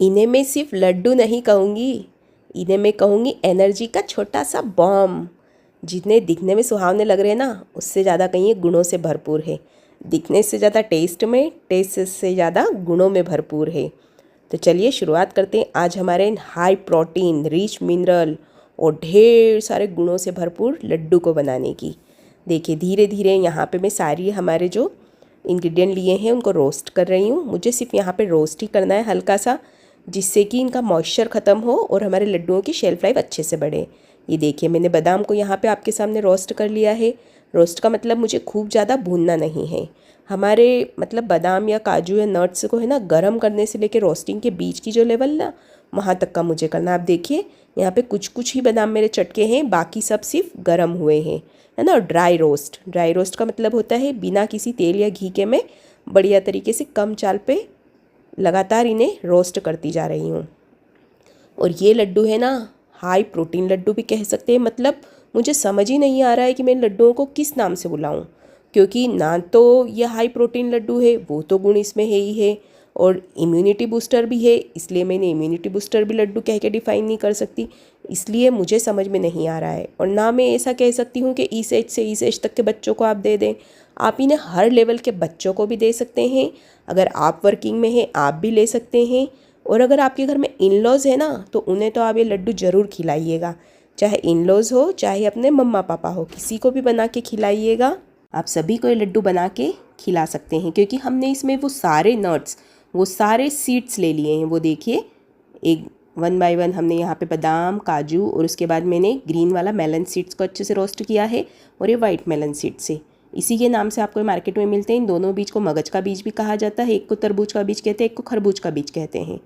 इन्हें मैं सिर्फ लड्डू नहीं कहूँगी, इन्हें मैं कहूँगी एनर्जी का छोटा सा बॉम्ब। जितने दिखने में सुहावने लग रहे हैं ना, उससे ज़्यादा कहीं ये गुणों से भरपूर है। दिखने से ज़्यादा टेस्ट में, टेस्ट से ज़्यादा गुणों में भरपूर है। तो चलिए शुरुआत करते हैं आज हमारे हाई प्रोटीन, रिच मिनरल और ढेर सारे गुणों से भरपूर लड्डू को बनाने की। देखिए धीरे धीरे यहाँ पे मैं सारी हमारे जो इंग्रेडिएंट लिए हैं उनको रोस्ट कर रही हूँ। मुझे सिर्फ यहाँ पे रोस्ट ही करना है हल्का सा, जिससे कि इनका मॉइस्चर ख़त्म हो और हमारे लड्डुओं की शेल्फ लाइफ अच्छे से बढ़े। ये देखिए मैंने बादाम को यहाँ पे आपके सामने रोस्ट कर लिया है। रोस्ट का मतलब मुझे खूब ज़्यादा भूनना नहीं है। हमारे मतलब बादाम या काजू या नट्स को है ना गर्म करने से लेकर रोस्टिंग के बीच की जो लेवल ना, वहाँ तक का मुझे करना। आप देखिए यहाँ पे कुछ कुछ ही बादाम मेरे चटके हैं, बाकी सब सिर्फ गर्म हुए हैं, है ना। ड्राई रोस्ट, ड्राई रोस्ट का मतलब होता है बिना किसी तेल या घी के मैं बढ़िया तरीके से कम चाल पे लगातार इन्हें रोस्ट करती जा रही हूँ। और ये लड्डू है ना हाई प्रोटीन लड्डू भी कह सकते हैं। मतलब मुझे समझ ही नहीं आ रहा है कि मैं लड्डुओं को किस नाम से बुलाऊं, क्योंकि ना तो ये हाई प्रोटीन लड्डू है, वो तो गुण इसमें है ही है, और इम्यूनिटी बूस्टर भी है, इसलिए मैंने इम्यूनिटी बूस्टर भी लड्डू कह के डिफ़ाइन नहीं कर सकती। इसलिए मुझे समझ में नहीं आ रहा है। और ना मैं ऐसा कह सकती हूँ कि इस एज से इस एज तक के बच्चों को आप दे दें। आप इन्हें हर लेवल के बच्चों को भी दे सकते हैं। अगर आप वर्किंग में हैं आप भी ले सकते हैं। और अगर आपके घर में इन लॉज़ है ना, तो उन्हें तो आप ये लड्डू ज़रूर खिलाइएगा। चाहे इन लॉज़ हो चाहे अपने मम्मा पापा हो, किसी को भी बना के खिलाइएगा। आप सभी को ये लड्डू बना के खिला सकते हैं, क्योंकि हमने इसमें वो सारे नट्स, वो सारे सीड्स ले लिए हैं। वो देखिए एक 1 बाय 1 हमने यहाँ पे बादाम, काजू, और उसके बाद मैंने ग्रीन वाला मेलन सीड्स को अच्छे से रोस्ट किया है, और ये वाइट मेलन सीड्स से इसी के नाम से आपको मार्केट में मिलते हैं। इन दोनों बीज को मगज का बीज भी कहा जाता है। एक को तरबूज का बीज कहते हैं, एक को खरबूज का बीज कहते हैं।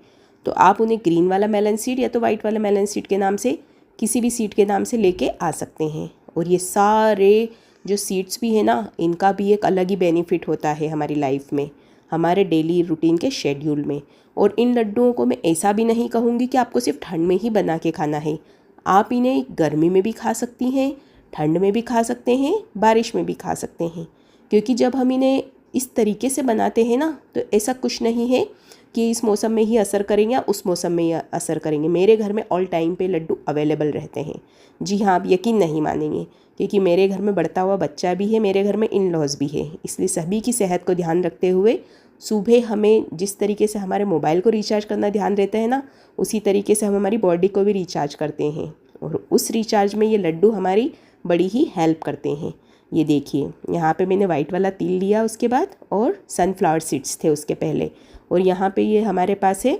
तो आप उन्हें ग्रीन वाला मेलन सीड या तो वाइट वाला मेलन सीड के नाम से, किसी भी सीड के नाम से लेके आ सकते हैं। और ये सारे जो सीड्स भी है ना, इनका भी एक अलग ही बेनिफिट होता है हमारी लाइफ में, हमारे डेली रूटीन के शेड्यूल में। और इन लड्डुओं को मैं ऐसा भी नहीं कहूँगी कि आपको सिर्फ ठंड में ही बना के खाना है। आप इन्हें गर्मी में भी खा सकती हैं, ठंड में भी खा सकते हैं, बारिश में भी खा सकते हैं। क्योंकि जब हम इन्हें इस तरीके से बनाते हैं ना, तो ऐसा कुछ नहीं है कि इस मौसम में ही असर करेंगे या उस मौसम में ही असर करेंगे। मेरे घर में ऑल टाइम पे लड्डू अवेलेबल रहते हैं। जी हाँ, आप यकीन नहीं मानेंगे, क्योंकि मेरे घर में बढ़ता हुआ बच्चा भी है, मेरे घर में इन लॉज भी है। इसलिए सभी की सेहत को ध्यान रखते हुए सुबह हमें जिस तरीके से हमारे मोबाइल को रिचार्ज करना ध्यान रहता है ना, उसी तरीके से हम हमारी बॉडी को भी रिचार्ज करते हैं। और उस रिचार्ज में ये लड्डू हमारी बड़ी ही हेल्प करते हैं। ये देखिए यहाँ पे मैंने वाइट वाला तिल लिया उसके बाद, और सनफ्लावर सीड्स थे उसके पहले। और यहाँ पे ये हमारे पास है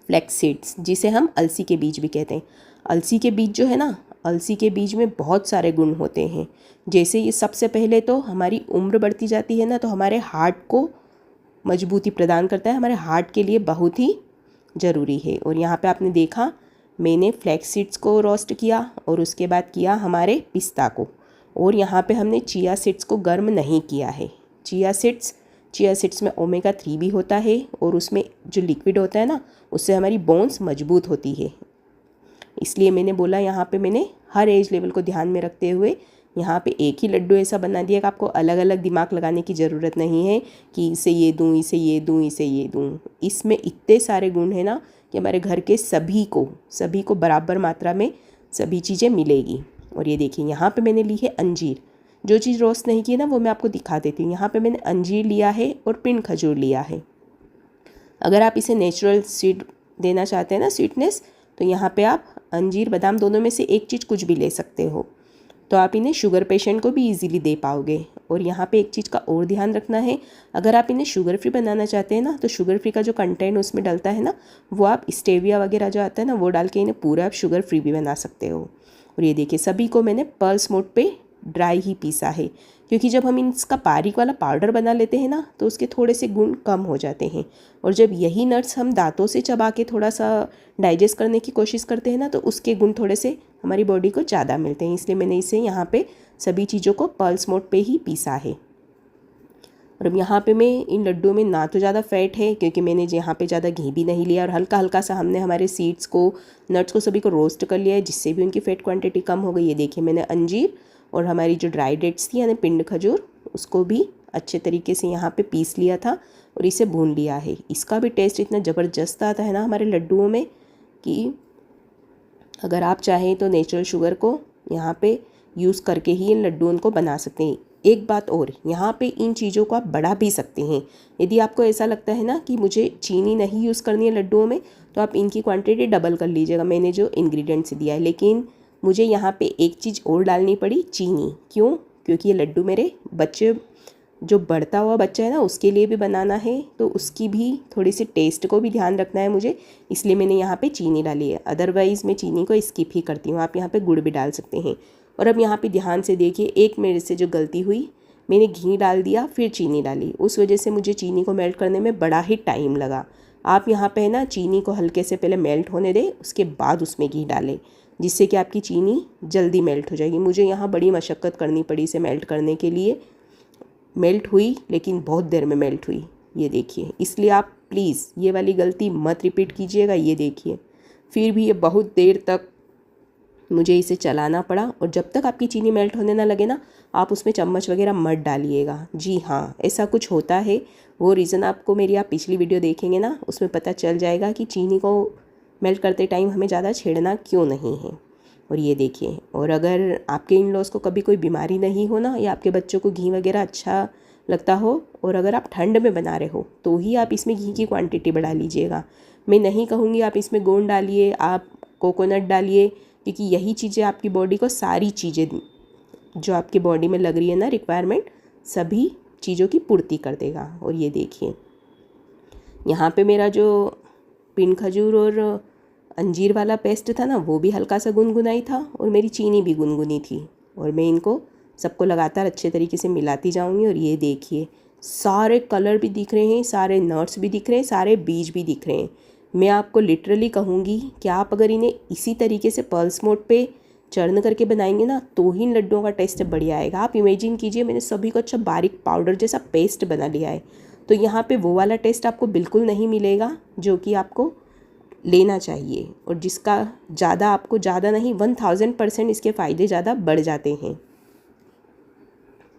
फ्लैक्स सीड्स, जिसे हम अलसी के बीज भी कहते हैं। अलसी के बीज जो है ना, अलसी के बीज में बहुत सारे गुण होते हैं। जैसे ये सबसे पहले तो हमारी उम्र बढ़ती जाती है ना, तो हमारे हार्ट को मजबूती प्रदान करता है, हमारे हार्ट के लिए बहुत ही ज़रूरी है। और यहाँ पे आपने देखा मैंने फ्लैक्स सीड्स को रोस्ट किया, और उसके बाद किया हमारे पिस्ता को। और यहाँ पे हमने चिया सीड्स को गर्म नहीं किया है। चिया सीड्स में ओमेगा 3 भी होता है, और उसमें जो लिक्विड होता है ना, उससे हमारी बोन्स मजबूत होती है। इसलिए मैंने बोला यहाँ पे मैंने हर एज लेवल को ध्यान में रखते हुए यहाँ पे एक ही लड्डू ऐसा बना दिया कि आपको अलग अलग दिमाग लगाने की ज़रूरत नहीं है कि इसे ये दूँ, इसे ये दूँ, इसे ये दूँ। इसमें इतने सारे गुण हैं ना कि हमारे घर के सभी को बराबर मात्रा में सभी चीज़ें मिलेगी। और ये देखिए यहाँ पे मैंने ली है अंजीर। जो चीज़ रोस्ट नहीं की है ना, वो मैं आपको दिखा देती हूँ। यहाँ पे मैंने अंजीर लिया है और पिंड खजूर लिया है। अगर आप इसे नेचुरल स्वीट देना चाहते हैं ना, स्वीटनेस, तो यहाँ पे आप अंजीर बादाम दोनों में से एक चीज़ कुछ भी ले सकते हो। तो आप इन्हें शुगर पेशेंट को भी इजीली दे पाओगे। और यहाँ पे एक चीज़ का और ध्यान रखना है, अगर आप इन्हें शुगर फ्री बनाना चाहते हैं ना, तो शुगर फ्री का जो कंटेंट उसमें डलता है ना, वो आप स्टेविया वगैरह जो आता है ना, वो डाल के इन्हें पूरा आप शुगर फ्री भी बना सकते हो। और ये देखिए सभी को मैंने पल्स मोड पे ड्राई ही पीसा है, क्योंकि जब हम इसका बारीक वाला पाउडर बना लेते हैं ना, तो उसके थोड़े से गुण कम हो जाते हैं। और जब यही नट्स हम दांतों से चबा के थोड़ा सा डाइजेस्ट करने की कोशिश करते हैं ना, तो उसके गुण थोड़े से हमारी बॉडी को ज़्यादा मिलते हैं। इसलिए मैंने इसे यहाँ पे सभी चीज़ों को पल्स मोड पे ही पीसा है। और अब यहाँ पे मैं इन लड्डुओं में ना तो ज़्यादा फैट है, क्योंकि मैंने यहाँ पे ज़्यादा घी भी नहीं लिया, और हल्का हल्का सा हमने हमारे सीड्स को, नट्स को सभी को रोस्ट कर लिया है, जिससे भी उनकी फ़ैट क्वांटिटी कम हो गई। ये देखिए मैंने अंजीर और हमारी जो ड्राई डेट्स थी यानी पिंड खजूर, उसको भी अच्छे तरीके से यहाँ पे पीस लिया था। और इसे भून लिया है। इसका भी टेस्ट इतना ज़बरदस्त आता है ना हमारे लड्डुओं में कि अगर आप चाहें तो नेचुरल शुगर को यहाँ पे यूज़ करके ही इन लड्डुओं को बना सकते हैं। एक बात और, यहाँ पे इन चीज़ों को आप बढ़ा भी सकते हैं। यदि आपको ऐसा लगता है ना कि मुझे चीनी नहीं यूज़ करनी है लड्डुओं में, तो आप इनकी क्वांटिटी डबल कर लीजिएगा, मैंने जो इंग्रेडिएंट्स दिया है। लेकिन मुझे यहाँ पे एक चीज़ और डालनी पड़ी, चीनी। क्यों? क्योंकि ये लड्डू मेरे बच्चे, जो बढ़ता हुआ बच्चा है ना, उसके लिए भी बनाना है, तो उसकी भी थोड़ी सी टेस्ट को भी ध्यान रखना है मुझे, इसलिए मैंने यहाँ पे चीनी डाली है। अदरवाइज़ मैं चीनी को स्किप ही करती हूँ। आप यहाँ पे गुड़ भी डाल सकते हैं। और अब यहाँ पे ध्यान से देखिए, एक मेरे से जो गलती हुई, मैंने घी डाल दिया फिर चीनी डाली, उस वजह से मुझे चीनी को मेल्ट करने में बड़ा ही टाइम लगा। आप यहाँ पे ना चीनी को हल्के से पहले मेल्ट होने दें, उसके बाद उसमें घी डालें, जिससे कि आपकी चीनी जल्दी मेल्ट हो जाएगी। मुझे यहाँ बड़ी मशक्क़त करनी पड़ी इसे मेल्ट करने के लिए। मेल्ट हुई, लेकिन बहुत देर में मेल्ट हुई, ये देखिए। इसलिए आप प्लीज़ ये वाली गलती मत रिपीट कीजिएगा। ये देखिए, फिर भी ये बहुत देर तक मुझे इसे चलाना पड़ा। और जब तक आपकी चीनी मेल्ट होने ना लगे ना, आप उसमें चम्मच वगैरह मत डालिएगा। जी हाँ, ऐसा कुछ होता है। वो रीज़न आपको मेरी आप पिछली वीडियो देखेंगे ना, उसमें पता चल जाएगा कि चीनी को मेल्ट करते टाइम हमें ज़्यादा छेड़ना क्यों नहीं है। और ये देखिए, और अगर आपके इन लॉज को कभी कोई बीमारी नहीं हो ना, या आपके बच्चों को घी वगैरह अच्छा लगता हो, और अगर आप ठंड में बना रहे हो, तो ही आप इसमें घी की क्वांटिटी बढ़ा लीजिएगा। मैं नहीं कहूँगी आप इसमें गोंद डालिए, आप कोकोनट डालिए, क्योंकि यही चीज़ें आपकी बॉडी को, सारी चीज़ें जो आपकी बॉडी में लग रही है ना रिक्वायरमेंट, सभी चीज़ों की पूर्ति कर देगा। और ये देखिए, यहाँ पे मेरा जो पिन खजूर और अंजीर वाला पेस्ट था ना, वो भी हल्का सा गुनगुनाई था, और मेरी चीनी भी गुनगुनी थी। और मैं इनको सबको लगातार अच्छे तरीके से मिलाती जाऊंगी। और ये देखिए, सारे कलर भी दिख रहे हैं, सारे नट्स भी दिख रहे हैं, सारे बीज भी दिख रहे हैं। मैं आपको लिटरली कहूँगी कि आप अगर इन्हें इसी तरीके से पल्स मोड पे चर्न करके बनाएंगे ना, तो ही इन लड्डुओं का टेस्ट बढ़िया आएगा। आप इमेजिन कीजिए, मैंने सभी को अच्छा बारीक पाउडर जैसा पेस्ट बना लिया है, तो यहाँ पे वो वाला टेस्ट आपको बिल्कुल नहीं मिलेगा जो कि आपको लेना चाहिए, और जिसका ज़्यादा आपको, ज़्यादा नहीं 1000% इसके फ़ायदे ज़्यादा बढ़ जाते हैं।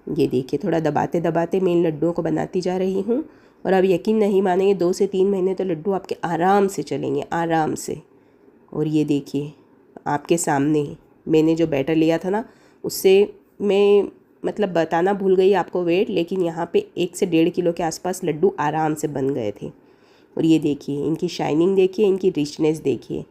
ये देखिए, थोड़ा दबाते दबाते मैं इन लड्डुओं को बनाती जा रही हूँ। और अब यकीन नहीं मानेंगे, 2 से 3 महीने तो लड्डू आपके आराम से चलेंगे, आराम से। और ये देखिए, आपके सामने मैंने जो बैटर लिया था ना, उससे मैं मतलब बताना भूल गई आपको वेट, लेकिन यहाँ पे 1 से 1.5 किलो के आसपास लड्डू आराम से बन गए थे। और ये देखिए, इनकी शाइनिंग देखिए, इनकी रिचनेस देखिए।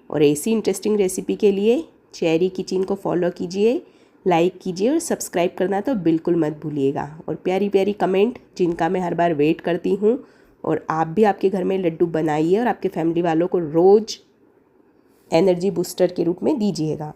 और ऐसी इंटरेस्टिंग रेसिपी के लिए चेरी किचन को फॉलो कीजिए, लाइक कीजिए, और सब्सक्राइब करना तो बिल्कुल मत भूलिएगा। और प्यारी प्यारी कमेंट, जिनका मैं हर बार वेट करती हूँ। और आप भी आपके घर में लड्डू बनाइए और आपके फैमिली वालों को रोज़ एनर्जी बूस्टर के रूप में दीजिएगा।